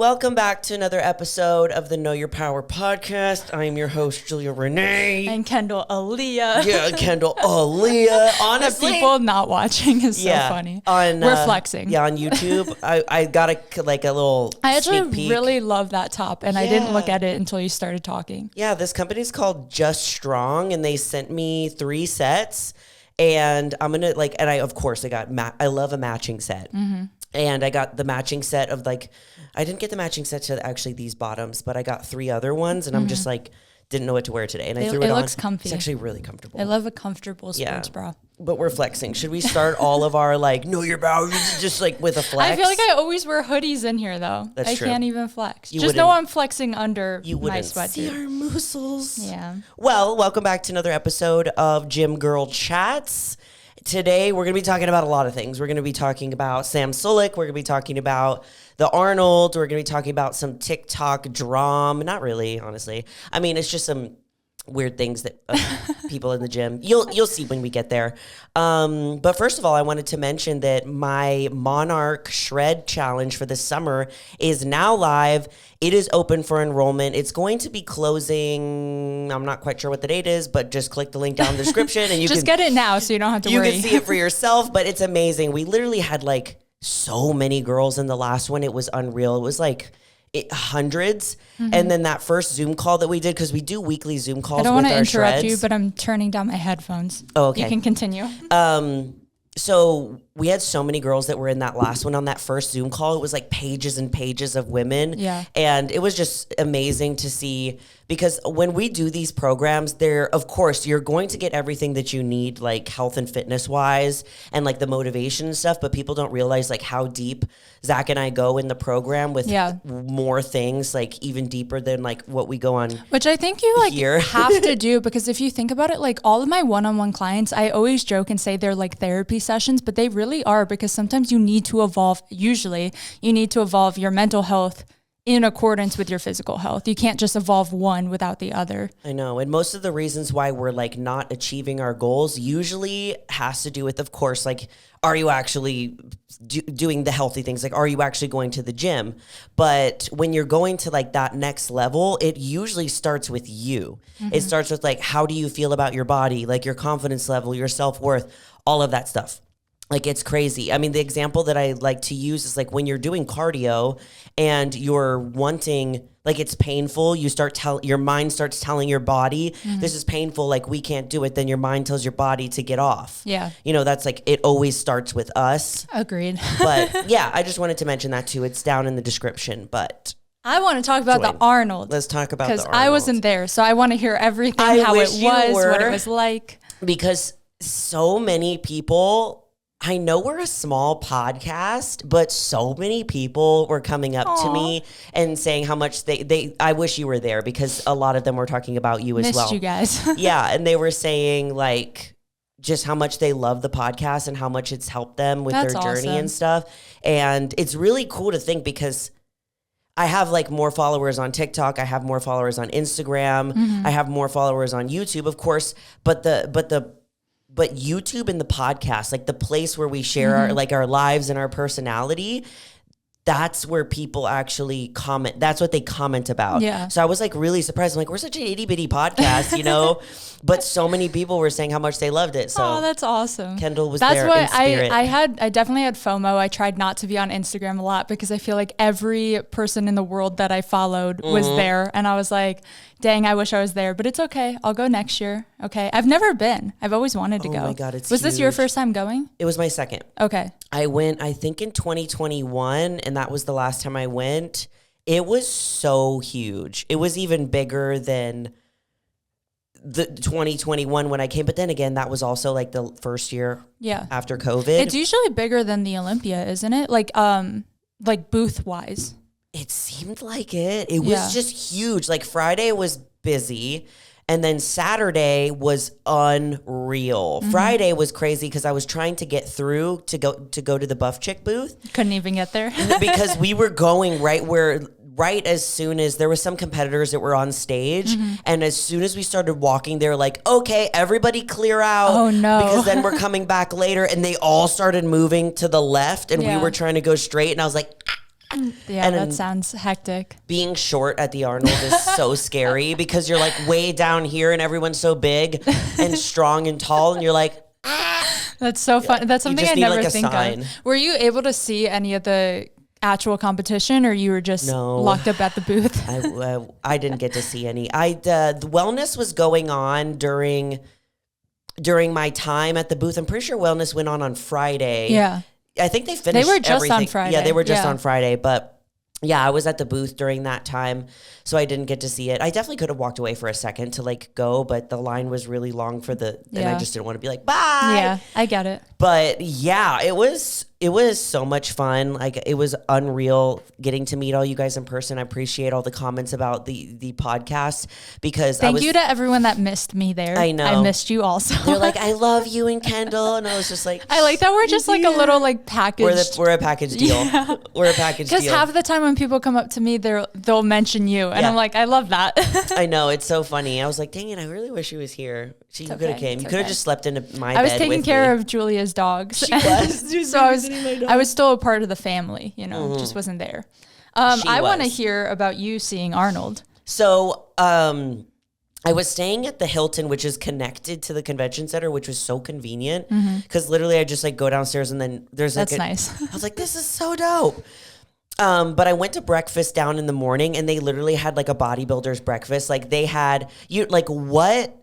Welcome back to another episode of the Know Your Power podcast. I am your host, Julia Renee. And Kendall Aaliyah. Yeah, Kendall Aaliyah. Honestly. The people not watching is so funny. We're flexing. Yeah, on YouTube. I got a little I actually sneak peek. really love that top, and I didn't look at it until you started talking. Yeah, this company's called Just Strong, and they sent me 3 sets. And I'm going to I love a matching set. Mm-hmm. And I got the matching set of I didn't get the matching set to actually these bottoms, but I got 3 other ones, and I'm just didn't know what to wear today. And I threw it on. It looks comfy. It's actually really comfortable. I love a comfortable sports bra. But we're flexing. Should we start all of our Know Your Boundaries just with a flex? I feel like I always wear hoodies in here though. That's true. I can't even flex. Just know I'm flexing under my sweatshirt. See our muscles. Yeah. Well, welcome back to another episode of Gym Girl Chats. Today, we're going to be talking about a lot of things. We're going to be talking about Sam Sulek. We're going to be talking about the Arnold. We're going to be talking about some TikTok drama. Not really, honestly. I mean, it's just some weird things that people in the gym. You'll see when we get there. But first of all, I wanted to mention that my Monarch Shred Challenge for the summer is now live. It is open for enrollment. It's going to be closing. I'm not quite sure what the date is, but just click the link down in the description and you just get it now so you don't have to worry. You can see it for yourself, but it's amazing. We literally had so many girls in the last one. It was unreal. It was hundreds. Mm-hmm. And then that first Zoom call that we did, because we do weekly Zoom calls with our shreds. I don't want to interrupt you, but I'm turning down my headphones. Oh, okay. You can continue. So we had so many girls that were in that last one on that first Zoom call. It was pages and pages of women. Yeah. And it was just amazing to see, because when we do these programs, of course, you're going to get everything that you need, health and fitness wise and the motivation and stuff. But people don't realize how deep Zach and I go in the program with more things, even deeper than what we go on. Which I think you here. Have to do, because if you think about it, all of my one-on-one clients, I always joke and say they're therapy sessions, but they really are, because sometimes you need to evolve. Usually you need to evolve your mental health in accordance with your physical health. You can't just evolve one without the other. I know. And most of the reasons why we're not achieving our goals usually has to do with, of course, are you actually doing the healthy things? Are you actually going to the gym? But when you're going to that next level, it usually starts with you. Mm-hmm. It starts with how do you feel about your body, your confidence level, your self-worth, all of that stuff. It's crazy. I mean, the example that I like to use is when you're doing cardio and you're wanting, it's painful. Your mind starts telling your body, this is painful. We can't do it. Then your mind tells your body to get off. Yeah. That's it always starts with us. Agreed. But yeah, I just wanted to mention that too. It's down in the description, but I want to talk about the Arnold. Let's talk about the Arnold. Because I wasn't there. So I want to hear everything, how it was, what it was like. Because so many people, I know we're a small podcast, but so many people were coming up to me and saying how much I wish you were there, because a lot of them were talking about you as well. Missed you guys. Yeah. And they were saying just how much they love the podcast and how much it's helped them with their journey and stuff. And it's really cool to think, because I have more followers on TikTok. I have more followers on Instagram. Mm-hmm. I have more followers on YouTube, of course, but YouTube and the podcast, the place where we share our lives and our personality, that's where people actually comment. That's what they comment about. Yeah. So I was really surprised. I'm we're such an itty bitty podcast, but so many people were saying how much they loved it. So that's awesome. Kendall was there in spirit. I definitely had FOMO. I tried not to be on Instagram a lot, because I feel every person in the world that I followed was there. And I was dang, I wish I was there, but it's okay. I'll go next year. Okay. I've never been. I've always wanted to go. Oh my God, was this your first time going? It was my second. Okay. I went, I think in 2021, and that was the last time I went. It was so huge. It was even bigger than the 2021 when I came. But then again, that was also the first year after COVID. It's usually bigger than the Olympia, isn't it? Booth wise. It seemed like it. It was just huge. Friday was busy, and then Saturday was unreal. Mm-hmm. Friday was crazy because I was trying to get through to go to the Buff Chick booth. Couldn't even get there. Because we were going right as soon as there was some competitors that were on stage. Mm-hmm. And as soon as we started walking, they were okay, everybody clear out. Oh no. Because then we're coming back later, and they all started moving to the left, and we were trying to go straight. And I was Yeah, And that sounds hectic. being short at the Arnold is so scary because you're like way down here and everyone's so big and strong and tall, and you're like, That's so fun. That's something just I need, never like, a think sign. of. Were you able to see any of the actual competition, or you were just locked up at the booth? I didn't get to see any. The wellness was going on during my time at the booth. I'm pretty sure wellness went on Friday. Yeah. I think they finished They were just everything. on Friday. Yeah, they were just Yeah. on Friday, but yeah, I was at the booth during that time, so I didn't get to see it. I definitely could have walked away for a second to like go, but the line was really long and I just didn't want to be like, bye. Yeah, I get it. But yeah, it was so much fun. Like, it was unreal getting to meet all you guys in person. I appreciate all the comments about the podcast because Thank you to everyone that missed me there. I know. I missed you also. They're like, I love you and Kendall. And I was just like, I like that we're just like a little like package. we're a package deal. Yeah. We're a package deal. Because half of the time when people come up to me, they'll mention you. And Yeah. I'm like, I love that. I know, it's so funny. I was like, dang it, I really wish she was here. You could have came. You could have just slept in my bed. I was taking with care me. of Julia's dogs. She was. So I was still a part of the family, just wasn't there. I want to hear about you seeing Arnold. So, I was staying at the Hilton, which is connected to the convention center, which was so convenient because literally I just like go downstairs and then there's like That's nice. I was like, this is so dope. But I went to breakfast down in the morning and they literally had like a bodybuilder's breakfast. Like, they had what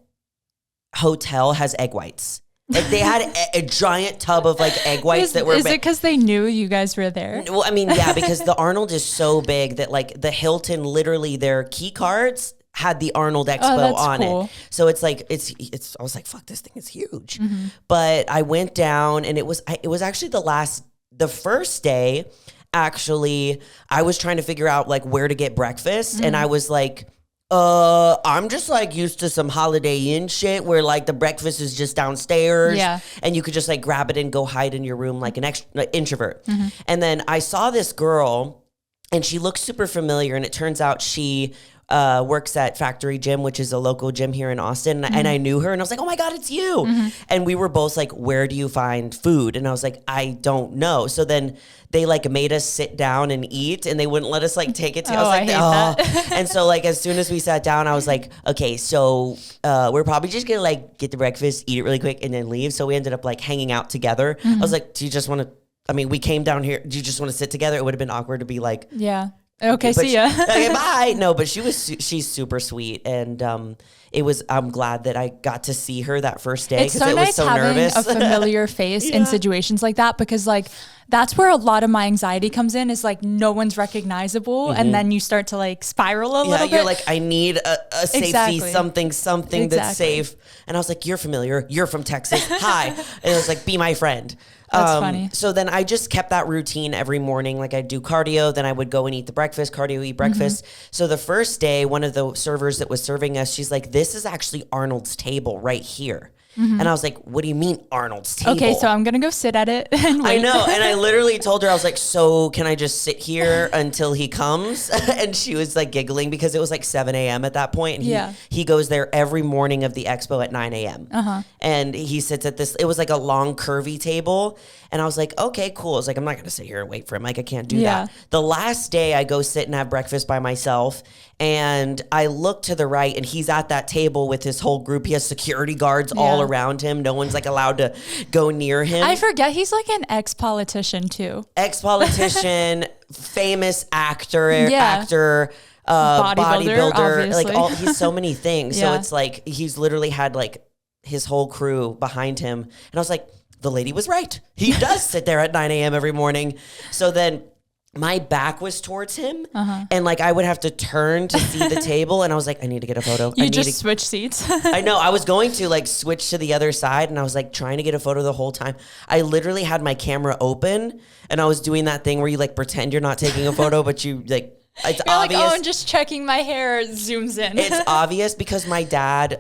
hotel has egg whites? Like, they had a giant tub of like egg whites that were. Is it because they knew you guys were there? Well, I mean, yeah, because the Arnold is so big that like the Hilton, literally their key cards had the Arnold Expo on it. So it's like, it's, I was like, fuck, this thing is huge. But I went down and it was actually the first day, actually, I was trying to figure out like where to get breakfast. And I was like, I'm just like used to some Holiday Inn shit where like the breakfast is just downstairs. Yeah. And you could just like grab it and go hide in your room like an introvert. And then I saw this girl and she looked super familiar. And it turns out she works at Factory Gym, which is a local gym here in Austin. And I knew her and I was like, oh my God, it's you. And we were both like, where do you find food? And I was like, I don't know. So then they like made us sit down and eat and they wouldn't let us like take it. I was like, that. And so like, as soon as we sat down, I was like, okay, so we're probably just gonna like get the breakfast, eat it really quick and then leave. So we ended up like hanging out together. I was like, do you just want to, I mean, we came down here. Do you just want to sit together? It would have been awkward to be like, yeah. Okay, see ya. Okay, bye. No, but she's super sweet, and I'm glad that I got to see her that first day It's because so it nice was so having nervous. a familiar face in situations like that because like that's where a lot of my anxiety comes in is like no one's recognizable and then you start to like spiral a little bit. You're like, I need a safety, something that's safe. And I was like, you're familiar. You're from Texas. Hi. And it was like, be my friend. That's funny. So then I just kept that routine every morning. Like, I'd do cardio, then I would go and eat the breakfast, cardio, eat breakfast. So the first day, one of the servers that was serving us, she's like, this is actually Arnold's table right here. And I was like, what do you mean Arnold's table? Okay, so I'm going to go sit at it and wait. I know. And I literally told her, I was like, so can I just sit here until he comes? And she was like giggling because it was like 7 a.m. at that point. And he goes there every morning of the expo at 9 a.m. And he sits at this, it was like a long curvy table. And I was like, okay, cool. I was like, I'm not going to sit here and wait for him. Like, I can't do that. The last day I go sit and have breakfast by myself. And I look to the right and he's at that table with his whole group. He has security guards all around him. No one's like allowed to go near him. I forget he's like an ex-politician too. Ex-politician, famous actor, bodybuilder, like he's so many things. So it's like he's literally had like his whole crew behind him. And I was like, the lady was right. He does sit there at 9 a.m. every morning. So then my back was towards him and like I would have to turn to see the table and I was like, I need to get a photo. You just switch seats. I know. I was going to like switch to the other side and I was like trying to get a photo the whole time. I literally had my camera open and I was doing that thing where you like pretend you're not taking a photo, but you like, it's You're obvious. like, oh, I'm just checking my hair. Zooms in. It's obvious because my dad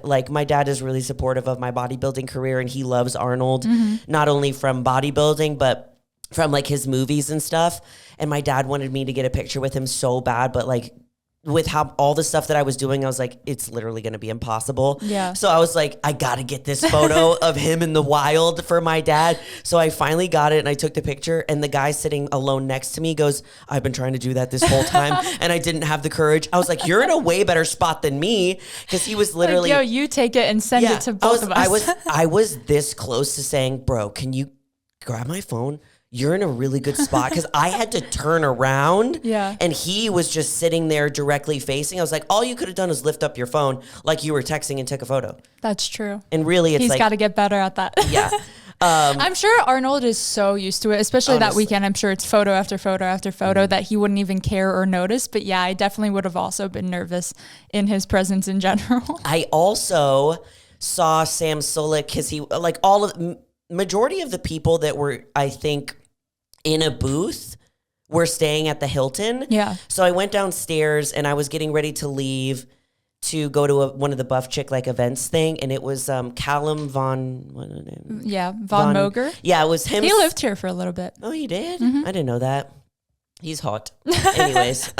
is really supportive of my bodybuilding career and he loves Arnold, not only from bodybuilding, but from like his movies and stuff. And my dad wanted me to get a picture with him so bad, but like with how all the stuff that I was doing, I was like, it's literally going to be impossible. Yeah. So I was like, I got to get this photo of him in the wild for my dad. So I finally got it and I took the picture, and the guy sitting alone next to me goes, I've been trying to do that this whole time and I didn't have the courage. I was like, you're in a way better spot than me, because he was literally, like, yo, you take it and send it to both of us. I was this close to saying, bro, can you grab my phone? You're in a really good spot, because I had to turn around and he was just sitting there directly facing. I was like, all you could have done is lift up your phone like you were texting and took a photo. That's true. And really, it's he's like, got to get better at that. Yeah. I'm sure Arnold is so used to it, especially that weekend. I'm sure it's photo after photo after photo that he wouldn't even care or notice. But yeah, I definitely would have also been nervous in his presence in general. I also saw Sam Sulek, because he, like, majority of the people that were, I think, in a booth were staying at the Hilton. Yeah. So I went downstairs and I was getting ready to leave to go to one of the Buff Chick like events thing, and it was Callum Von. What was his name? Yeah, Von Moger. Yeah, it was him. He lived here for a little bit. Oh, he did? I didn't know that. He's hot. Anyways,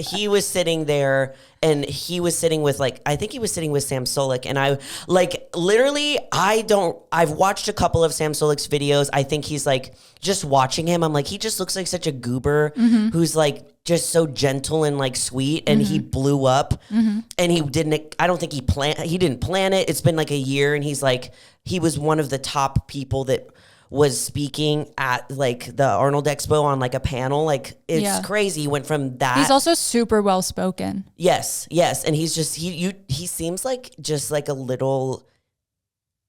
he was sitting there, and he was sitting with, like, I think he was sitting with Sam Sulek, and I, like, literally, I've watched a couple of Sam Sulek's videos. I think he's like, just watching him, I'm like, he just looks like such a goober who's like just so gentle and like sweet, and he blew up, and I don't think he didn't plan it. It's been like a year, and he's like, he was one of the top people that was speaking at like the Arnold Expo on like a panel. Like, it's crazy. He went from that. He's also super well spoken. Yes. And he's just, he seems like just like a little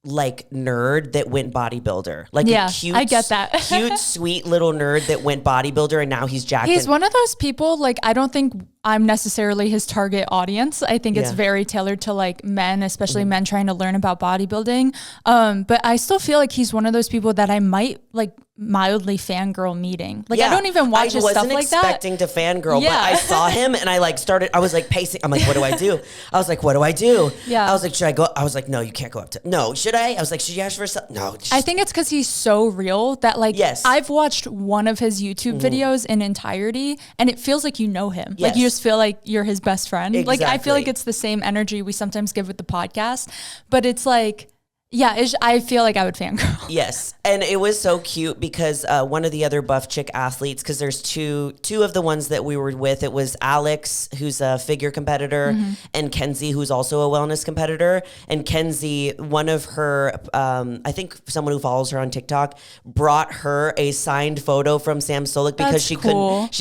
like nerd that went bodybuilder. Like, a cute, I get that. cute, sweet little nerd that went bodybuilder, and now he's jacked. He's one of those people, like, I don't think I'm necessarily his target audience. I think it's very tailored to like men, especially men trying to learn about bodybuilding. But I still feel like he's one of those people that I might like mildly fangirl meeting. Like, I don't even watch his stuff like that. I wasn't expecting to fangirl, but I saw him and I like started, I was like pacing. I'm like, what do I do? I was like, what do I do? Yeah. I was like, should I go? I was like, no, you can't go up to, no, should I? I was like, should you ask for something? No. I think it's because he's so real that like, I've watched one of his YouTube videos in entirety and it feels like you know him. Like, you just feel like you're his best friend. Exactly. Like, I feel like it's the same energy we sometimes give with the podcast, but it's like, yeah, I feel like I would fangirl. Yes. And it was so cute because one of the other Buff Chick athletes, because there's two of the ones that we were with, it was Alex, who's a figure competitor, and Kenzie, who's also a wellness competitor. And Kenzie, one of her, I think someone who follows her on TikTok, brought her a signed photo from Sam Sulek because she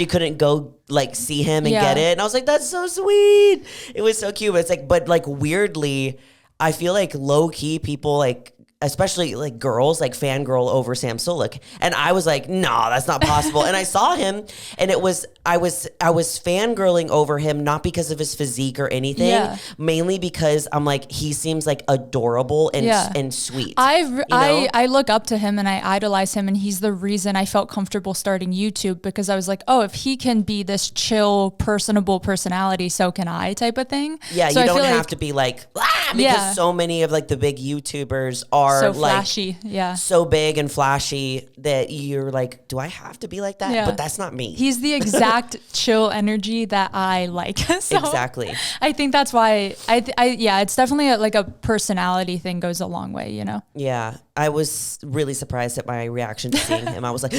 couldn't go like see him and get it. And I was like, that's so sweet. It was so cute. But like weirdly, I feel like low key people, like, especially like girls, like fangirl over Sam Sulek. And I was like, no, that's not possible. And I saw him and I was fangirling over him, not because of his physique or anything, mainly because I'm like, he seems like adorable and sweet. I look up to him and I idolize him, and he's the reason I felt comfortable starting YouTube, because I was like, oh, if he can be this chill, personable personality, so can I, type of thing. Yeah, so you don't have to be like, because so many of like the big YouTubers are so like flashy, so big and flashy that you're like, do I have to be like that? Yeah. But that's not me. He's the exact chill energy that I like. So exactly. I think that's why it's definitely like a personality thing goes a long way, you know? Yeah. I was really surprised at my reaction to seeing him. I was like,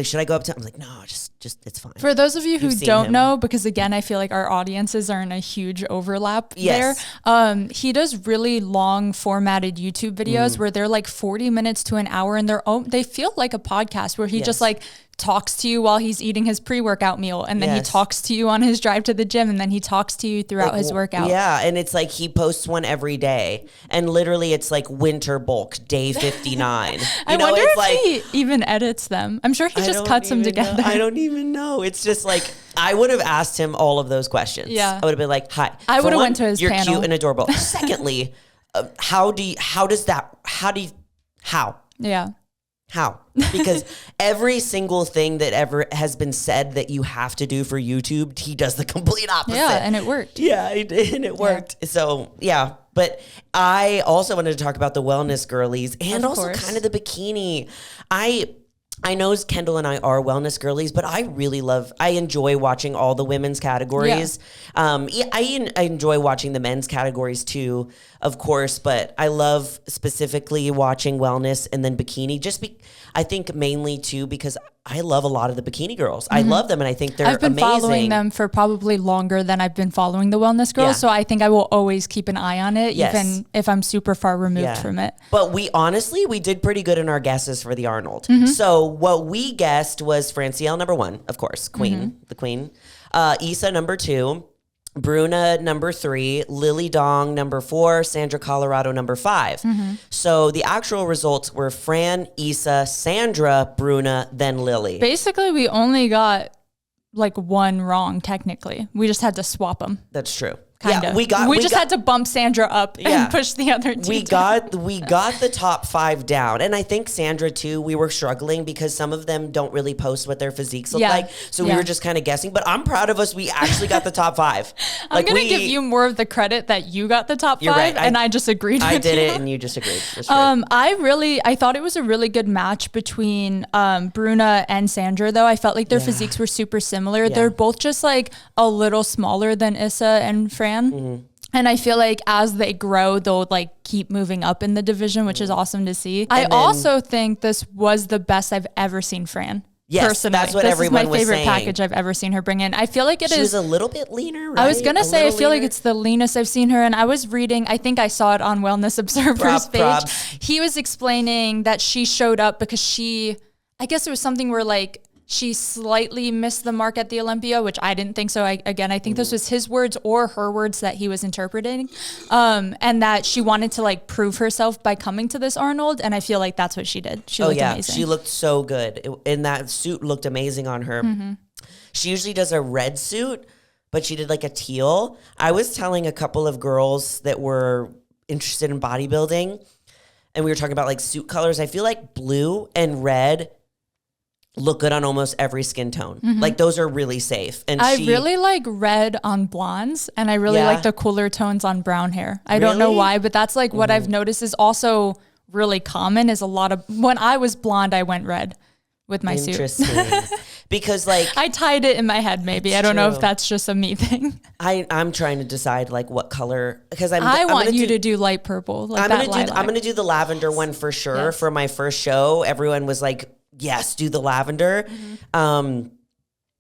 should I go up to him? I was like, no, just it's fine. For those of you who don't know, because again, I feel like our audiences are in a huge overlap there. He does really long formatted YouTube videos where they're like 40 minutes to an hour, and they feel like a podcast where he just like talks to you while he's eating his pre-workout meal, and then he talks to you on his drive to the gym, and then he talks to you throughout his workout. Yeah, and it's like he posts one every day, and literally it's like winter bulk, day 59. I wonder if he even edits them. I'm sure he just cuts them together. I don't even know. It's just like, I would have asked him all of those questions. Yeah. I would have been like, hi. I would have went to his you're panel. You're cute and adorable. Secondly, how? How? Because every single thing that ever has been said that you have to do for YouTube, he does the complete opposite. Yeah, and it worked. Yeah, he did, and it worked. So, yeah. But I also wanted to talk about the wellness girlies and also kind of the bikini. I I know Kendall and I are wellness girlies, but I enjoy watching all the women's categories. Yeah. I enjoy watching the men's categories too, of course, but I love specifically watching wellness and then bikini. I think mainly too, because I love a lot of the bikini girls. I love them, and I think they're amazing. I've been following them for probably longer than I've been following the wellness girls, so I think I will always keep an eye on it, even if I'm super far removed from it. But we did pretty good in our guesses for the Arnold. So what we guessed was Francielle number 1, of course, the queen. Issa number 2. Bruna number 3, Lily Dong number 4, Sandra Colorado number 5. So the actual results were Fran, Issa, Sandra, Bruna, then Lily. Basically, we only got like one wrong technically. We just had to swap them. That's true. Kinda. Yeah, we just had to bump Sandra up and push the other two. We got the top 5 down, and I think Sandra too. We were struggling because some of them don't really post what their physiques look like, so we were just kind of guessing. But I'm proud of us. We actually got the top 5. I'm gonna give you more of the credit that you got the top 5, right. And I just agreed. I did it, and you just agreed. I thought it was a really good match between Bruna and Sandra. Though I felt like their physiques were super similar. Yeah. They're both just like a little smaller than Issa and Fran. And I feel like as they grow, they'll like keep moving up in the division, which is awesome to see. I also think this was the best I've ever seen Fran. Yes, personally. That's what everyone was saying. This is my favorite package I've ever seen her bring in. I feel like she was a little bit leaner, right? I was going to say, I feel like it's the leanest I've seen her. And I was reading, I think I saw it on Wellness Observer's page. He was explaining that she showed up because I guess it was something where like, she slightly missed the mark at the Olympia, which I didn't think so. I think this was his words or her words that he was interpreting. And that she wanted to like prove herself by coming to this Arnold. And I feel like that's what she did. She looked amazing. She looked so good. And that suit looked amazing on her. She usually does a red suit, but she did like a teal. I was telling a couple of girls that were interested in bodybuilding, and we were talking about like suit colors. I feel like blue and red look good on almost every skin tone. Like those are really safe. And I really like red on blondes, and I really like the cooler tones on brown hair. I don't know why, but that's like what I've noticed is also really common is a lot of, when I was blonde, I went red with my suit. Because like I tied it in my head maybe. I don't know if that's just a me thing. I'm trying to decide like what color, because I want you to do light purple. Like I'm gonna do the lavender one for sure. For my first show, everyone was like, yes, do the lavender. And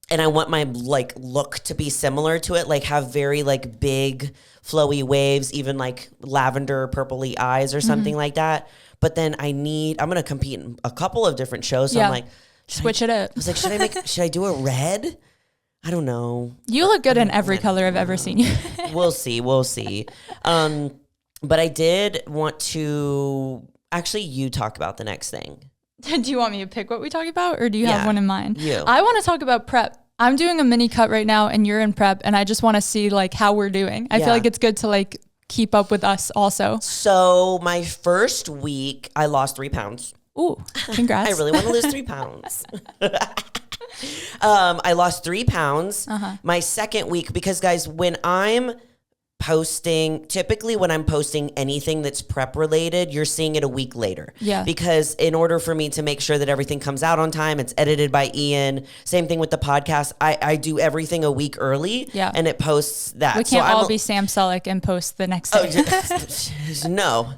I want my like look to be similar to it, like have very like big flowy waves, even like lavender purpley eyes or something like that. But then I'm going to compete in a couple of different shows. So I'm like, switch it up. I was like, should I do a red? I don't know. You look good in every color I've ever seen you. We'll see. But I did want to, actually, you talk about the next thing. Do you want me to pick what we talk about, or do you have one in mind? You. I want to talk about prep. I'm doing a mini cut right now, and you're in prep, and I just want to see like how we're doing. I feel like it's good to like keep up with us also. So my first week, I lost 3 pounds. Ooh, congrats. I really want to lose 3 pounds. I lost 3 pounds. My second week, because guys, typically when I'm posting anything that's prep related, you're seeing it a week later. Yeah. Because in order for me to make sure that everything comes out on time, it's edited by Ian. Same thing with the podcast. I do everything a week early. Yeah. And it posts that. We can't all be Sam Sulek and post the next day. No.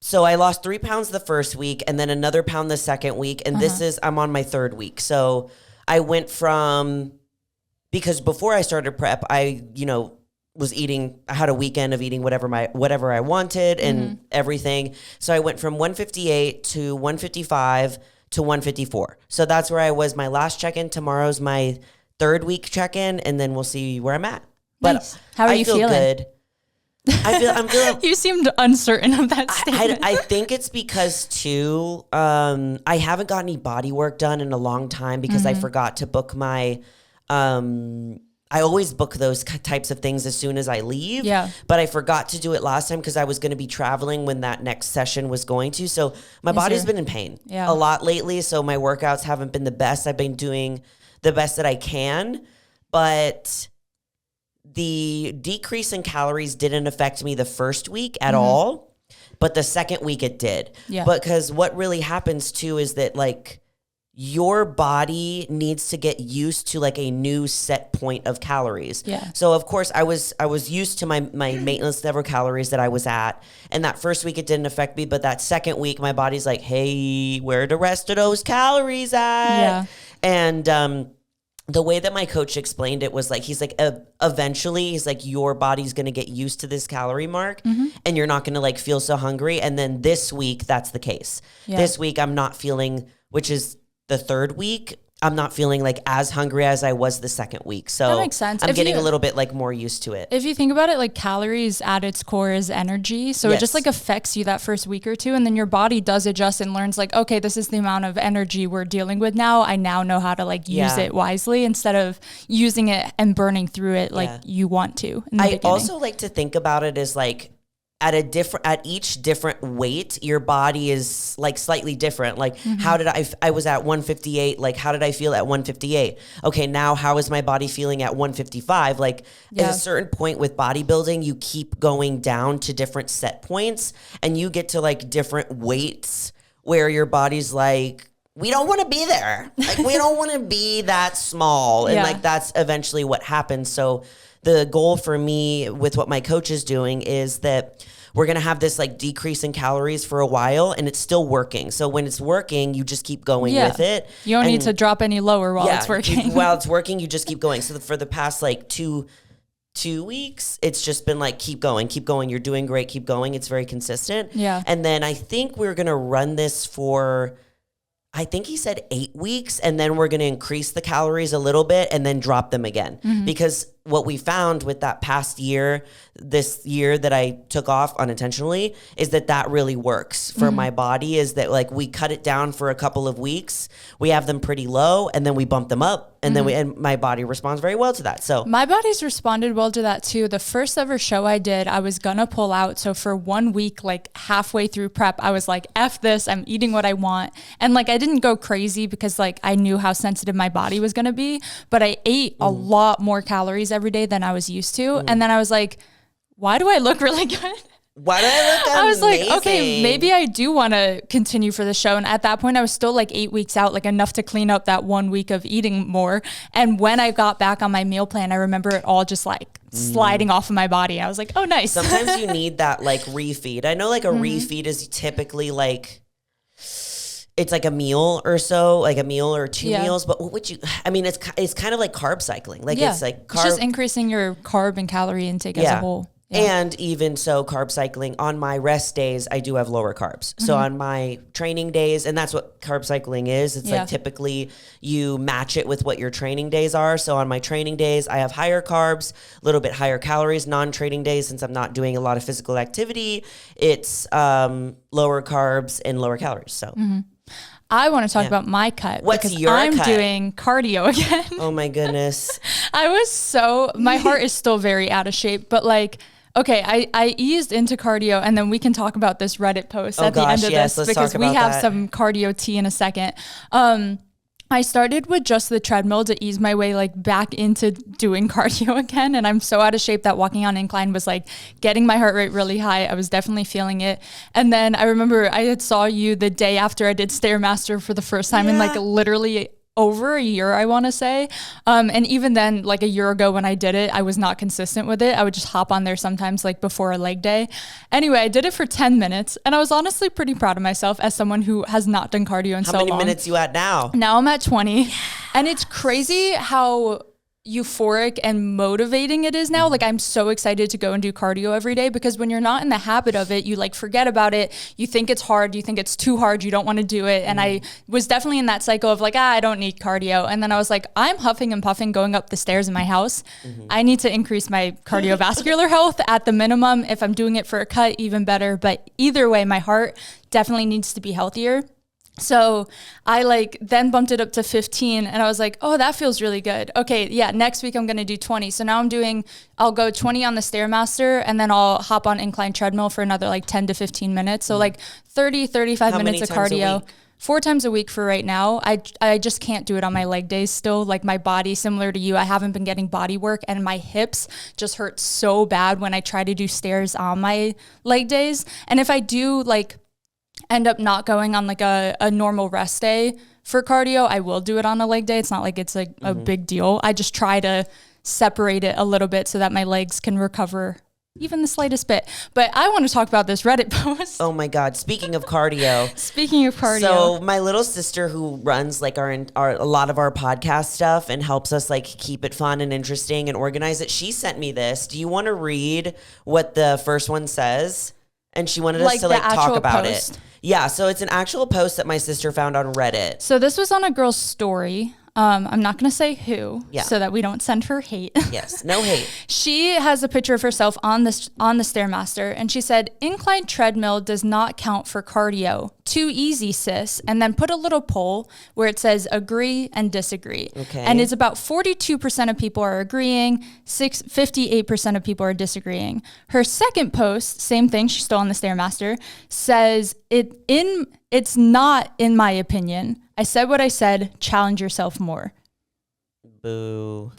So I lost 3 pounds the first week, and then another pound the second week. And I'm on my third week. So I went from, because before I started prep, I was eating, I had a weekend of eating whatever I wanted and everything. So I went from 158 to 155 to 154. So that's where I was my last check-in. Tomorrow's my third week check-in, and then we'll see where I'm at. But nice. How are you feeling? Good. I'm feeling. You seemed uncertain of that statement. I think it's because too, I haven't got any body work done in a long time because I forgot to book my, I always book those types of things as soon as I leave. Yeah. But I forgot to do it last time because I was going to be traveling when that next session was going to. So my body's been in pain a lot lately. So my workouts haven't been the best. I've been doing the best that I can, but the decrease in calories didn't affect me the first week at all. but the second week it did. Yeah. Because what really happens too is that like your body needs to get used to like a new set point of calories. Yeah. So of course I was used to my maintenance level calories that I was at. And that first week it didn't affect me, but that second week my body's like, hey, where the rest of those calories at? Yeah. And the way that my coach explained it was like, he's like, eventually he's like, your body's going to get used to this calorie mark and you're not going to like feel so hungry. And then this week, that's the case. Yeah. This week I'm not feeling, which is the third week, I'm not feeling like as hungry as I was the second week. So that makes sense. I'm getting a little bit like more used to it. If you think about it, like calories at its core is energy. So it just like affects you that first week or two. And then your body does adjust and learns like, okay, this is the amount of energy we're dealing with now. I now know how to like use it wisely instead of using it and burning through it like you want to. I also like to think about it as like, at each different weight, your body is like slightly different. Like how did I was at 158, like how did I feel at 158? Okay, now how is my body feeling at 155? Like at a certain point with bodybuilding, you keep going down to different set points and you get to like different weights where your body's like, we don't want to be there. Like we don't want to be that small. And like that's eventually what happens. So the goal for me with what my coach is doing is that we're going to have this like decrease in calories for a while and it's still working. So when it's working, you just keep going with it. You don't need to drop any lower while it's working. While it's working, you just keep going. So for the past like two weeks, it's just been like, keep going. You're doing great. Keep going. It's very consistent. Yeah. And then I think we're going to run this for, I think he said 8 weeks, and then we're going to increase the calories a little bit and then drop them again. Because what we found with that past year, this year that I took off unintentionally, is that really works for my body, is that like we cut it down for a couple of weeks, we have them pretty low, and then we bump them up, and then and my body responds very well to that. So my body's responded well to that too. The first ever show I did, I was gonna pull out. So for 1 week, like halfway through prep, I was like, F this, I'm eating what I want. And like I didn't go crazy because like I knew how sensitive my body was gonna be, but I ate a lot more calories every day than I was used to. And then I was like, why do I look really good? Why do I look amazing? I was like, okay, maybe I do want to continue for the show. And at that point, I was still like 8 weeks out, like enough to clean up that 1 week of eating more. And when I got back on my meal plan, I remember it all just like sliding off of my body. I was like, oh, nice. Sometimes you need that like refeed. I know like a refeed is typically like, it's like a meal or so, like a meal or two meals. But what would you, I mean, it's kind of like carb cycling. Like it's like it's just increasing your carb and calorie intake as a whole. Yeah. And even so, carb cycling, on my rest days, I do have lower carbs. So on my training days, and that's what carb cycling is. It's like typically you match it with what your training days are. So on my training days, I have higher carbs, a little bit higher calories. Non-training days, since I'm not doing a lot of physical activity, it's lower carbs and lower calories. So. I want to talk about my cut. What's your I'm cut? doing cardio again. Oh my goodness. My heart is still very out of shape, but like, okay, I eased into cardio, and then we can talk about this Reddit post at the end of this because we have some cardio tea in a second. I started with just the treadmill to ease my way like back into doing cardio again. And I'm so out of shape that walking on incline was like getting my heart rate really high. I was definitely feeling it. And then I remember I had saw you the day after I did Stairmaster for the first time in like literally over a year, I want to say. And even then, like a year ago when I did it, I was not consistent with it. I would just hop on there sometimes like before a leg day. Anyway, I did it for 10 minutes and I was honestly pretty proud of myself as someone who has not done cardio in so long. How many minutes you at now? Now I'm at 20. And it's crazy how euphoric and motivating it is now. Like I'm so excited to go and do cardio every day because when you're not in the habit of it, you like forget about it. You think it's hard. You think it's too hard. You don't want to do it. And I was definitely in that cycle of like, I don't need cardio. And then I was like, I'm huffing and puffing going up the stairs in my house. I need to increase my cardiovascular health at the minimum. If I'm doing it for a cut, even better. But either way, my heart definitely needs to be healthier. So I like then bumped it up to 15 and I was like, oh, that feels really good. Okay. Yeah. Next week I'm going to do 20. So now I'll go 20 on the Stairmaster and then I'll hop on incline treadmill for another like 10 to 15 minutes. So like 35 minutes of cardio. 4 times a week for right now. I just can't do it on my leg days still. Like my body, similar to you, I haven't been getting body work, and my hips just hurt so bad when I try to do stairs on my leg days. And if I do like end up not going on like a normal rest day for cardio, I will do it on a leg day. It's not like it's like a big deal. I just try to separate it a little bit so that my legs can recover even the slightest bit. But I want to talk about this Reddit post. Oh my God. Speaking of cardio. So my little sister, who runs like a lot of our podcast stuff and helps us like keep it fun and interesting and organize it, she sent me this. Do you want to read what the first one says? And she wanted us to like talk about it. Yeah. So it's an actual post that my sister found on Reddit. So this was on a girl's story. I'm not going to say who, so that we don't send her hate. Yes, no hate. She has a picture of herself on the Stairmaster, and she said, "Incline treadmill does not count for cardio. Too easy, sis." And then put a little poll where it says agree and disagree. Okay. And it's about 42% of people are agreeing, 58% of people are disagreeing. Her second post, same thing, she's still on the Stairmaster, says it's not in my opinion. I said what I said. Challenge yourself more. Boo.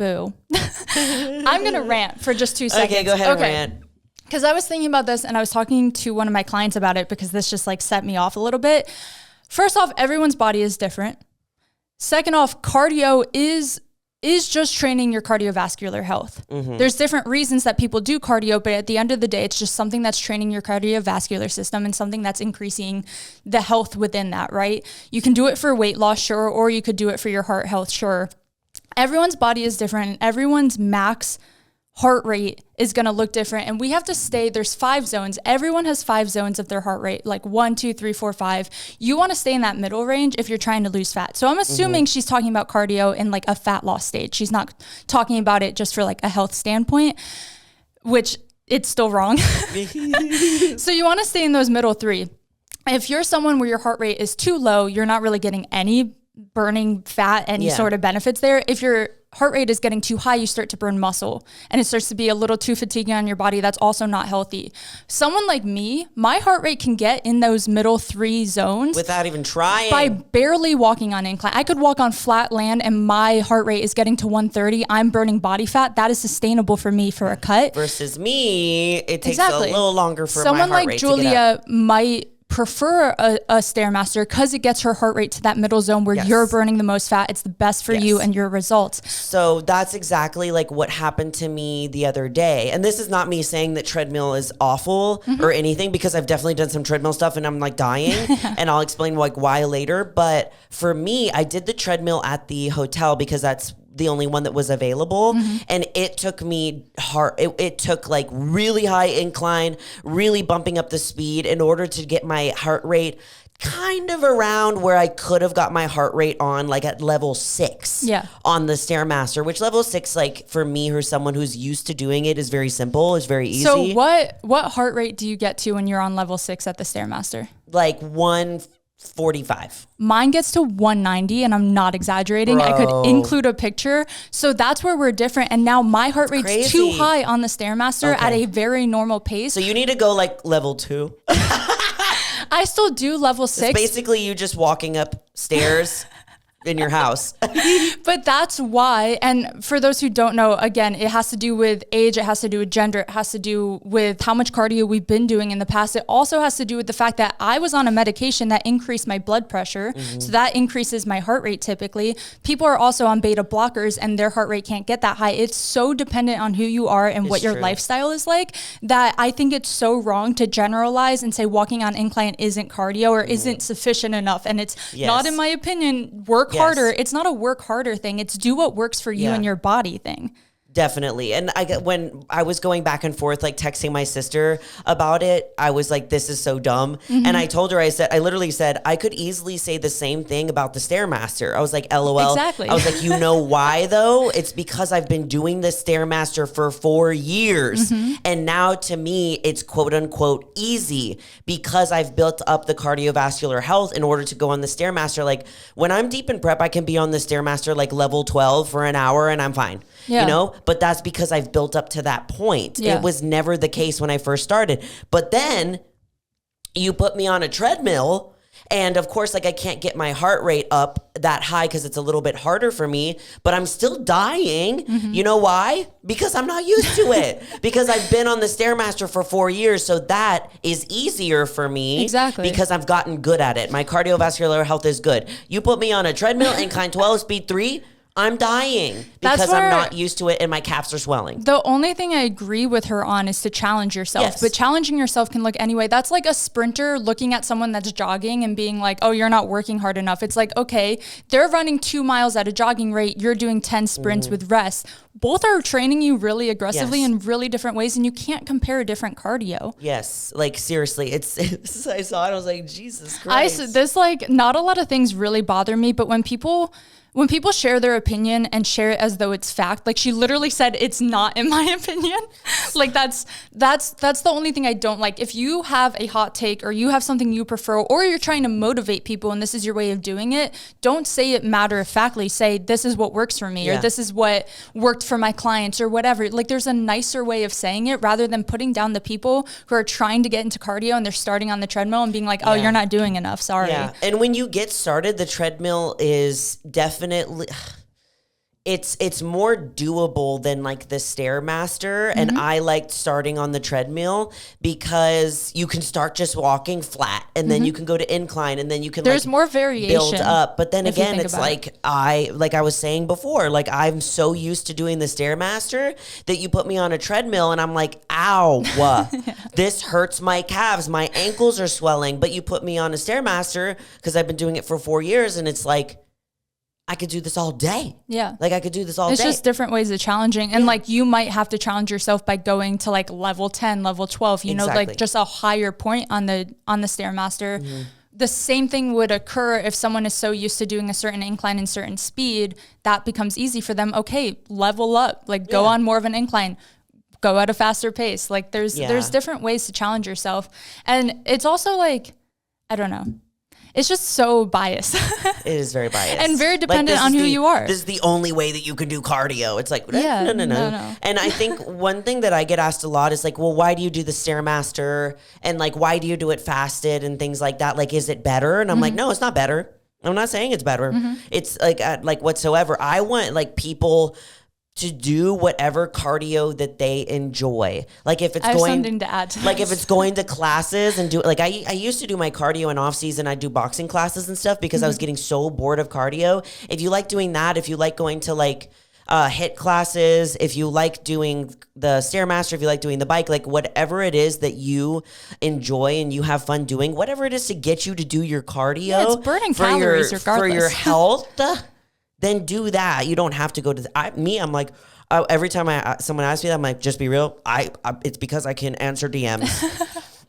I'm going to rant for just 2 seconds. Okay, go ahead and rant. Because I was thinking about this and I was talking to one of my clients about it because this just like set me off a little bit. First off, everyone's body is different. Second off, cardio is just training your cardiovascular health. There's different reasons that people do cardio, but at the end of the day, it's just something that's training your cardiovascular system and something that's increasing the health within that, right? You can do it for weight loss, sure, or you could do it for your heart health, sure. Everyone's body is different. Everyone's max heart rate is going to look different. And we have to there's 5 zones. Everyone has 5 zones of their heart rate, like 1, 2, 3, 4, 5. You want to stay in that middle range if you're trying to lose fat. So I'm assuming she's talking about cardio in like a fat loss stage. She's not talking about it just for like a health standpoint, which it's still wrong. So you want to stay in those middle 3. If you're someone where your heart rate is too low, you're not really getting any burning fat, any sort of benefits there. If your heart rate is getting too high, you start to burn muscle and it starts to be a little too fatiguing on your body. That's also not healthy. Someone like me, my heart rate can get in those middle 3 zones without even trying, by barely walking on incline. I could walk on flat land and my heart rate is getting to 130. I'm burning body fat. That is sustainable for me for a cut. Versus me, it takes a little longer for my heart rate to get up. Someone like Julia might prefer a Stairmaster because it gets her heart rate to that middle zone where you're burning the most fat. It's the best for you and your results. So that's exactly like what happened to me the other day. And this is not me saying that treadmill is awful or anything, because I've definitely done some treadmill stuff and I'm like dying and I'll explain like why later. But for me, I did the treadmill at the hotel because that's the only one that was available. And it took me hard. It took like really high incline, really bumping up the speed in order to get my heart rate kind of around where I could have got my heart rate on like at level 6 on the Stairmaster, which level 6, like for me or someone who's used to doing it, is very simple. It's very easy. So what heart rate do you get to when you're on level 6 at the Stairmaster? Like 145. Mine gets to 190 and I'm not exaggerating. Bro. I could include a picture. So that's where we're different. And now my heart rate's too high on the Stairmaster at a very normal pace. So you need to go like level 2. I still do level 6. It's basically you just walking up stairs in your house. But that's why, and for those who don't know, again, it has to do with age, it has to do with gender, it has to do with how much cardio we've been doing in the past. It also has to do with the fact that I was on a medication that increased my blood pressure. So that increases my heart rate typically. People are also on beta blockers and their heart rate can't get that high. It's so dependent on who you are and what your lifestyle is like, that I think it's so wrong to generalize and say walking on incline isn't cardio or isn't sufficient enough. And it's not, in my opinion, work harder. It's not a work harder thing. It's do what works for you and your body thing. Definitely. And when I was going back and forth, like texting my sister about it, I was like, this is so dumb. And I told her, I literally said, I could easily say the same thing about the Stairmaster. I was like, LOL. Exactly. I was like, you know why though? It's because I've been doing the Stairmaster for 4 years. And now to me, it's quote unquote easy because I've built up the cardiovascular health in order to go on the Stairmaster. Like when I'm deep in prep, I can be on the Stairmaster like level 12 for an hour and I'm fine. You know, but that's because I've built up to that point. It was never the case when I first started. But then you put me on a treadmill And of course, like I can't get my heart rate up that high because it's a little bit harder for me, but I'm still dying. You know why? Because I'm not used to it. Because I've been on the Stairmaster for 4 years. So that is easier for me. Exactly. Because I've gotten good at it. My cardiovascular health is good. You put me on a treadmill, incline 12, speed 3, I'm dying because I'm not used to it and my calves are swelling. The only thing I agree with her on is to challenge yourself. Yes. But challenging yourself can look anyway. That's like a sprinter looking at someone that's jogging and being like, oh, you're not working hard enough. It's like, okay, they're running 2 miles at a jogging rate. You're doing 10 sprints with rest. Both are training you really aggressively in really different ways, and you can't compare different cardio. Yes. Like seriously, it's I saw it. I was like, Jesus Christ. This like not a lot of things really bother me, but when people share their opinion and share it as though it's fact, like she literally said, it's not in my opinion. Like that's the only thing I don't like. If you have a hot take or you have something you prefer, or you're trying to motivate people and this is your way of doing it, don't say it matter of factly. Say, this is what works for me, or this is what worked for my clients, or whatever. Like there's a nicer way of saying it rather than putting down the people who are trying to get into cardio and they're starting on the treadmill and being like, oh, you're not doing enough. Sorry. Yeah. And when you get started, the treadmill is definitely it's more doable than like the Stairmaster. And I liked starting on the treadmill because you can start just walking flat and then you can go to incline and then you can there's more variation build up. But then again, it's like I was saying before, like I'm so used to doing the Stairmaster that you put me on a treadmill and I'm like, ow, this hurts my calves. My ankles are swelling. But you put me on a Stairmaster because I've been doing it for 4 years and it's like, I could do this all day. Yeah. Like I could do this all day. It's just different ways of challenging. And like you might have to challenge yourself by going to like level 10, level 12, you know, like just a higher point on the Stairmaster. The same thing would occur if someone is so used to doing a certain incline and certain speed, that becomes easy for them. Okay, level up, like go on more of an incline, go at a faster pace. Like there's different ways to challenge yourself. And it's also like, I don't know. It's just so biased. It is very biased. And very dependent on who you are. This is the only way that you can do cardio. It's like, no. And I think one thing that I get asked a lot is like, well, why do you do the Stairmaster? And like, why do you do it fasted and things like that? Like, is it better? And I'm like, no, it's not better. I'm not saying it's better. It's like whatsoever. I want like people to do whatever cardio that they enjoy. Like if it's something to add to like if it's going to classes and do like I used to do my cardio in off season. I'd do boxing classes and stuff because I was getting so bored of cardio. If you like doing that, if you like going to like HIIT classes, if you like doing the Stairmaster, if you like doing the bike, like whatever it is that you enjoy and you have fun doing, whatever it is to get you to do your cardio, it's burning calories regardless. For your health, then do that. You don't have to go to I'm like, every time someone asks me that, I'm like, just be real. It's because I can answer DMs.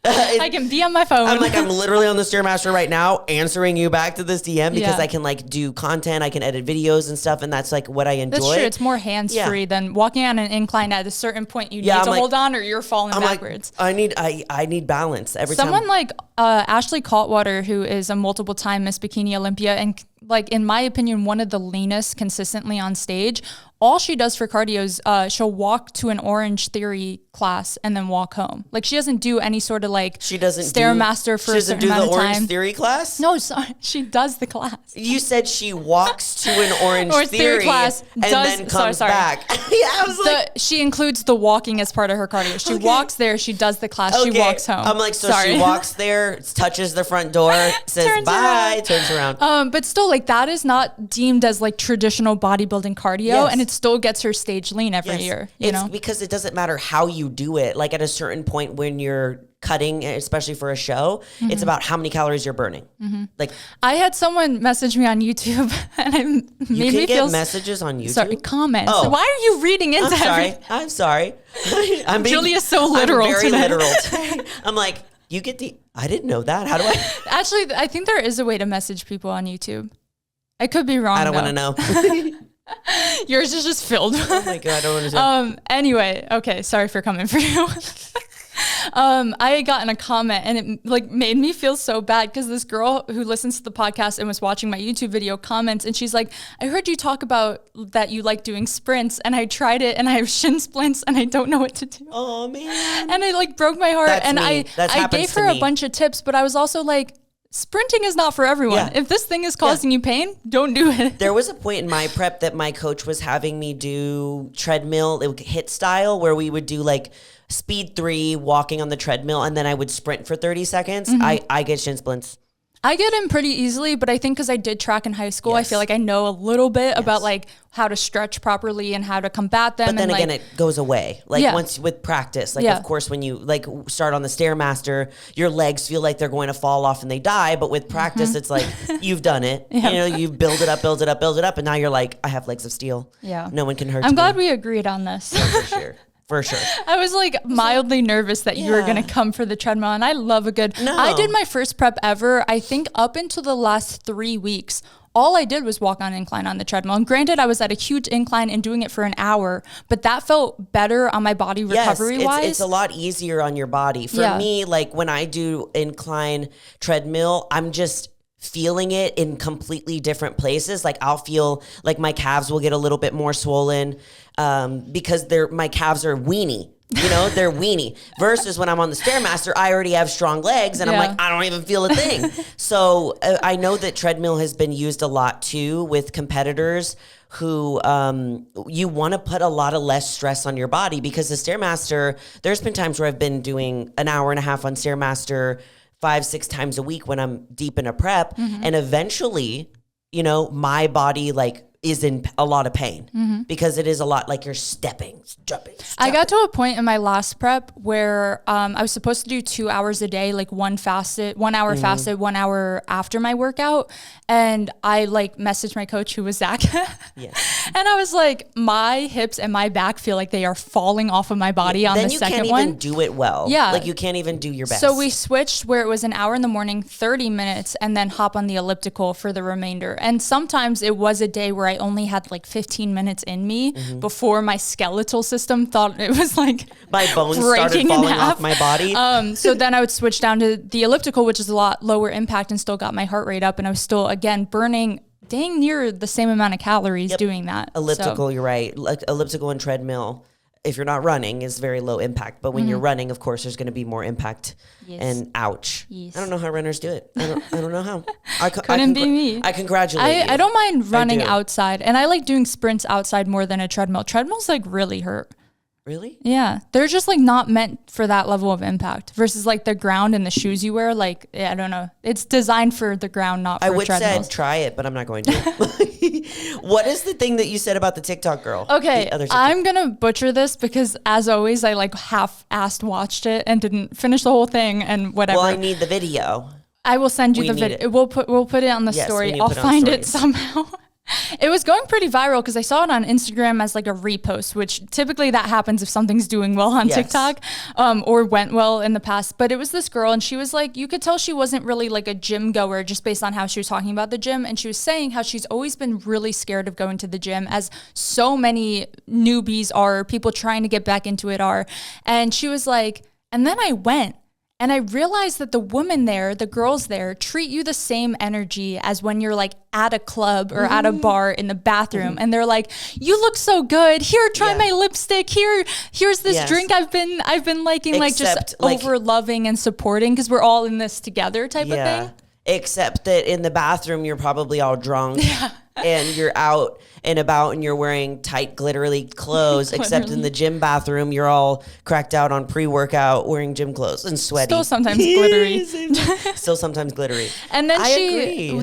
I can be on my phone. I'm like, I'm literally on the Stairmaster right now answering you back to this DM because I can like do content, I can edit videos and stuff, and that's like what I enjoy. That's true. It's more hands-free than walking on an incline at a certain point you need to hold on or you're falling backwards. Like, I need balance every time. Someone like Ashley Kaltwater, who is a multiple time Miss Bikini Olympia and like in my opinion one of the leanest consistently on stage, all she does for cardio is she'll walk to an Orange Theory class and then walk home. Like she doesn't do any sort of like Stairmaster for a certain amount of time. She doesn't do the Orange Theory class? No, sorry, she does the class. You said she walks to an Orange Theory class and then comes back. I was like, she includes the walking as part of her cardio. She walks there, she does the class, she walks home. I'm like, she walks there, touches the front door, says bye, turns around. But still, like that is not deemed as like traditional bodybuilding cardio, and it still gets her stage lean every year. You know, because it doesn't matter how you do it. Like at a certain point when you're cutting, especially for a show, it's about how many calories you're burning. Like I had someone message me on YouTube, and you can get messages on YouTube. Sorry, comments. Oh. Why are you reading into everything? I'm sorry. Julia's so literal. I'm very today. literal today. I'm like, you get I didn't know that. How do I? Actually, I think there is a way to message people on YouTube. I could be wrong. I don't want to know. Yours is just filled. Oh my God, I don't understand. Anyway, okay, sorry for coming for you. I had gotten a comment and it like made me feel so bad because this girl who listens to the podcast and was watching my YouTube video comments and she's like, I heard you talk about that you like doing sprints and I tried it and I have shin splints and I don't know what to do. Oh man. And it like broke my heart. That's and me. I gave her a bunch of tips, but I was also like, sprinting is not for everyone. Yeah. If this thing is causing you pain, don't do it. There was a point in my prep that my coach was having me do treadmill, HIIT style, where we would do like speed 3, walking on the treadmill, and then I would sprint for 30 seconds. I get shin splints. I get in pretty easily, but I think because I did track in high school, I feel like I know a little bit about like how to stretch properly and how to combat them. But then and again, like, it goes away. Like once with practice, like of course, when you like start on the Stairmaster, your legs feel like they're going to fall off and they die. But with practice, it's like you've done it. You know, you build it up, build it up, build it up. And now you're like, I have legs of steel. Yeah. No one can hurt I'm me. glad we agreed on this. For sure. For sure. I was like mildly nervous that you were going to come for the treadmill, and I love a good, I did my first prep ever, I think up until the last 3 weeks. All I did was walk on incline on the treadmill. And granted, I was at a huge incline and doing it for an hour, but that felt better on my body recovery-wise. It's a lot easier on your body. For me, like when I do incline treadmill, I'm just feeling it in completely different places. Like I'll feel like my calves will get a little bit more swollen because my calves are weenie. You know, they're weenie. Versus when I'm on the Stairmaster, I already have strong legs and I'm like, I don't even feel a thing. So I know that treadmill has been used a lot too with competitors who you want to put a lot of less stress on your body, because the Stairmaster, there's been times where I've been doing an hour and a half on Stairmaster 5-6 times a week when I'm deep in a prep. And eventually, you know, my body like is in a lot of pain because it is a lot like you're stepping, jumping. I got to a point in my last prep where I was supposed to do 2 hours a day, like 1 hour fasted, 1 hour after my workout. And I like messaged my coach, who was Zach. And I was like, my hips and my back feel like they are falling off of my body on the second one. Then you can't even do it well. Yeah. Like you can't even do your best. So we switched where it was an hour in the morning, 30 minutes, and then hop on the elliptical for the remainder. And sometimes it was a day where I only had like 15 minutes in me before my skeletal system thought it was like my bones started falling off my body. So then I would switch down to the elliptical, which is a lot lower impact and still got my heart rate up. And I was still, again, burning dang near the same amount of calories doing that. Elliptical, you're right. Like elliptical and treadmill, if you're not running, is very low impact. But when you're running, of course, there's going to be more impact. And ouch. I don't know how runners do it. I don't know how. Couldn't be me. I congratulate you. I don't mind running outside. And I like doing sprints outside more than a treadmill. Treadmills like really hurt. Really? Yeah. They're just like not meant for that level of impact versus like the ground and the shoes you wear. Like, I don't know. It's designed for the ground, not for treadmills. I would say try it, but I'm not going to. What is the thing that you said about the TikTok girl? Okay. I'm going to butcher this because as always, I like half-assed watched it and didn't finish the whole thing and whatever. Well, I need the video. I will send you the video. We'll put it on the story. I'll find it somehow. It was going pretty viral because I saw it on Instagram as like a repost, which typically that happens if something's doing well on TikTok or went well in the past. But it was this girl and she was like, you could tell she wasn't really like a gym goer just based on how she was talking about the gym. And she was saying how she's always been really scared of going to the gym, as so many newbies are, people trying to get back into it are. And she was like, and then I went. And I realized that the women there, the girls there, treat you the same energy as when you're like at a club or at a bar in the bathroom. And they're like, you look so good. Here, try my lipstick. Here's this drink I've been liking, like just over loving and supporting because we're all in this together type of thing. Except that in the bathroom, you're probably all drunk. And you're out and about and you're wearing tight, glittery clothes, except in the gym bathroom, you're all cracked out on pre-workout wearing gym clothes and sweaty. Still sometimes glittery. Still sometimes glittery. And then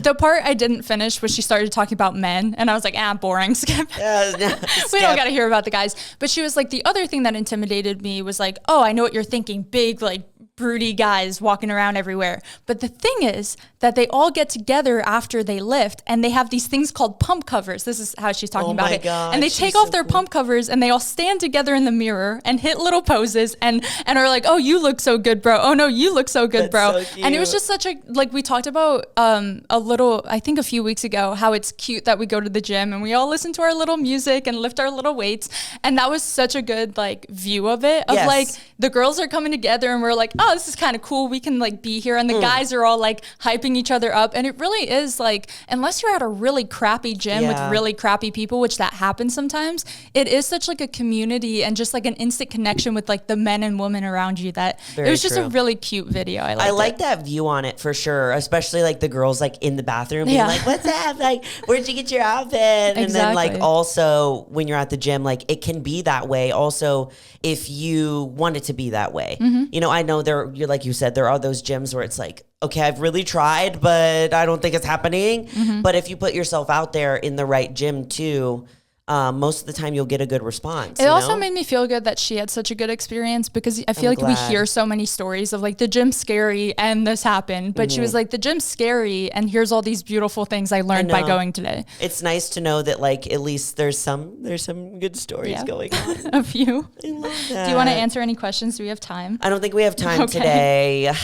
the part I didn't finish was she started talking about men and I was like, boring, skip. Skip. We don't got to hear about the guys. But she was like, the other thing that intimidated me was like, oh, I know what you're thinking. Big, like, broody guys walking around everywhere. But the thing is that they all get together after they lift and they have these things called pump covers. This is how she's talking about it. God, and they take off their pump covers and they all stand together in the mirror and hit little poses and are like, oh, you look so good, bro. Oh no, you look so good, bro. So cute. And it was just such a, like we talked about a little, I think a few weeks ago, how it's cute that we go to the gym and we all listen to our little music and lift our little weights. And that was such a good like view of it, of like the girls are coming together and we're like, oh, oh, this is kind of cool. We can like be here. And the guys are all like hyping each other up. And it really is like, unless you're at a really crappy gym with really crappy people, which that happens sometimes, it is such like a community and just like an instant connection with like the men and women around you that it was just a really cute video. I like that view on it for sure, especially like the girls like in the bathroom being like, what's up? Like, where'd you get your outfit? And then like also when you're at the gym, like it can be that way also if you want it to be that way. You know, I know you're like you said, there are those gyms where it's like, okay, I've really tried, but I don't think it's happening. But if you put yourself out there in the right gym too, most of the time you'll get a good response. It also made me feel good that she had such a good experience because I feel we hear so many stories of like the gym's scary and this happened, but she was like, the gym's scary and here's all these beautiful things I learned by going today. It's nice to know that like at least there's some good stories going on. A few. I love that. Do you want to answer any questions? Do we have time? I don't think we have time today.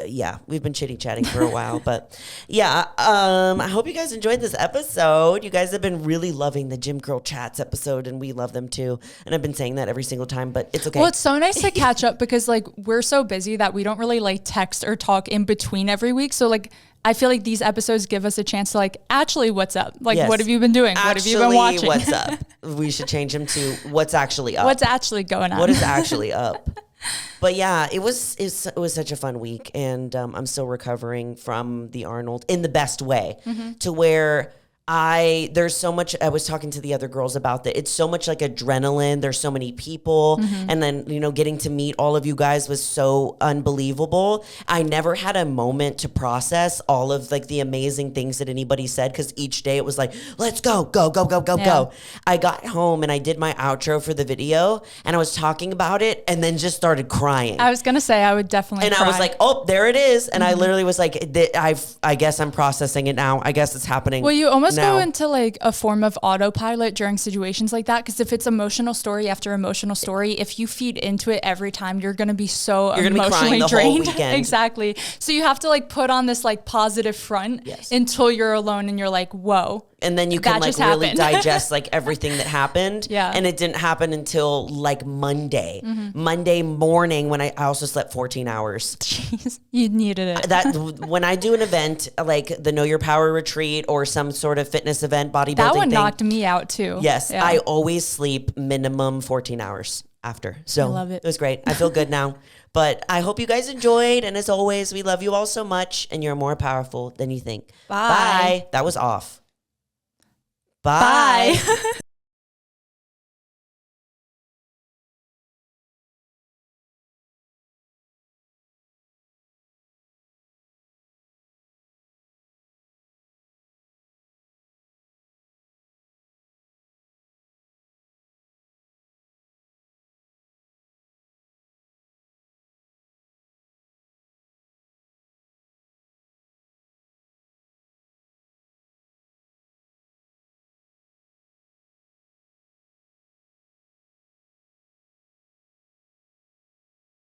Yeah, we've been chitty-chatting for a while, but yeah, I hope you guys enjoyed this episode. You guys have been really loving the Gym Girl Chats episode, and we love them too. And I've been saying that every single time, but it's okay. Well, it's so nice to catch up because like we're so busy that we don't really like text or talk in between every week. So like I feel like these episodes give us a chance to like, actually, what's up? Like, what have you been doing? What have you been watching? What's up? We should change them to what's actually up. What's actually going on? What is actually up? But yeah, it was such a fun week, and I'm still recovering from the Arnold in the best way to where there's so much. I was talking to the other girls about that. It's so much like adrenaline. There's so many people. And then, you know, getting to meet all of you guys was so unbelievable. I never had a moment to process all of like the amazing things that anybody said. Cause each day it was like, let's go. I got home and I did my outro for the video and I was talking about it and then just started crying. I was going to say, I would definitely cry. I was like, oh, there it is. And I literally was like, I guess I'm processing it now. I guess it's happening. Well, you almost go into like a form of autopilot during situations like that, because if it's emotional story after emotional story, if you feed into it every time, you're going to be so emotionally drained. Whole weekend. Exactly. So you have to like put on this like positive front until you're alone and you're like, whoa. And then you can like really digest like everything that happened. Yeah. And it didn't happen until like Monday morning when I also slept 14 hours. Jeez, you needed it. That when I do an event like the Know Your Power retreat or some sort of fitness event, bodybuilding that one thing, knocked me out too. Yes. Yeah. I always sleep minimum 14 hours after. So I love it. It was great. I feel good now. But I hope you guys enjoyed. And as always, we love you all so much and you're more powerful than you think. Bye. That was off. Bye.